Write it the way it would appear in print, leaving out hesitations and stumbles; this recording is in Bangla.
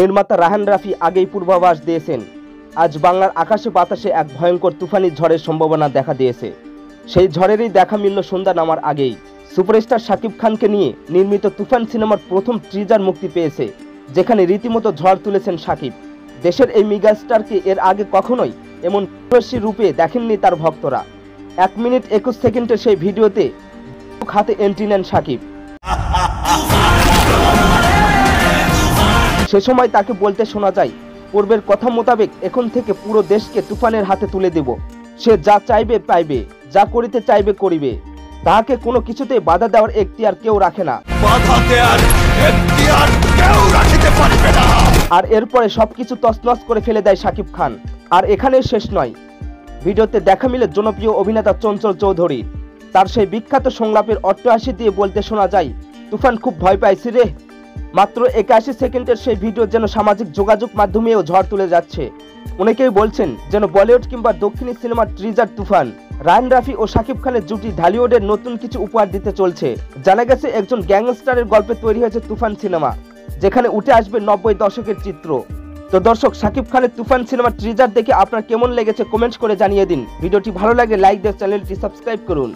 নির্মাতা রায়হান রাফি আগেই পূর্বাভাস দিয়েছেন, আজ বাংলার আকাশে বাতাসে এক ভয়ঙ্কর তুফানি ঝড়ের সম্ভাবনা দেখা দিয়েছে। সেই ঝড়েরই দেখা মিলল সন্ধ্যা নামার আগেই। সুপারস্টার শাকিব খানকে নিয়ে নির্মিত তুফান সিনেমার প্রথম ট্রিজার মুক্তি পেয়েছে, যেখানে রীতিমতো ঝড় তুলেছেন শাকিব। দেশের এই মেগাস্টারকে এর আগে কখনোই এমন প্রকাশ্যী রূপে দেখেননি তার ভক্তরা। 1 মিনিট 21 সেকেন্ডের সেই ভিডিওতে হাতে এন্ট্রি নেন শাকিব। সে সময় তাকে বলতে শোনা যায়, পূর্বের কথা মোতাবেক এখন থেকে পুরো দেশকে তুফানের হাতে তুলে দেব। সে যা চাইবে পাইবে, যা করিতে চাইবে করিবে। তাহাকে কোনো কিছুতেই বাধা দেওয়ার এখতিয়ার কেউ রাখে না। আর এরপরে সবকিছু তছনছ করে ফেলে দেয় শাকিব খান। আর এখানে শেষ নয়, ভিডিওতে দেখা মিলে জনপ্রিয় অভিনেতা চঞ্চল চৌধুরী। তার সেই বিখ্যাত সংলাপের অট্টহাসি দিয়ে বলতে শোনা যায়, তুফান খুব ভয় পাইছি রে। মাত্র 81 সেকেন্ডের সেই ভিডিও যেন সামাজিক যোগাযোগ মাধ্যমেও ঝড় তুলে যাচ্ছে। অনেকেই বলছেন যেন বলিউড কিংবা দক্ষিণী সিনেমার ট্রিজার তুফান। রায়হান রাফি ও শাকিব খানের জুটি ঢালিউডের নতুন কিছু উপহার দিতে চলছে। জানা গেছে একজন গ্যাংস্টারের গল্পে তৈরি হয়েছে তুফান সিনেমা, যেখানে উঠে আসবে 90 দশকের চিত্র। তো দর্শক, শাকিব খানের তুফান সিনেমার ট্রিজার দেখে আপনার কেমন লেগেছে কমেন্টস করে জানিয়ে দিন। ভিডিওটি ভালো লাগলে লাইক দিয়ে চ্যানেলটি সাবস্ক্রাইব করুন।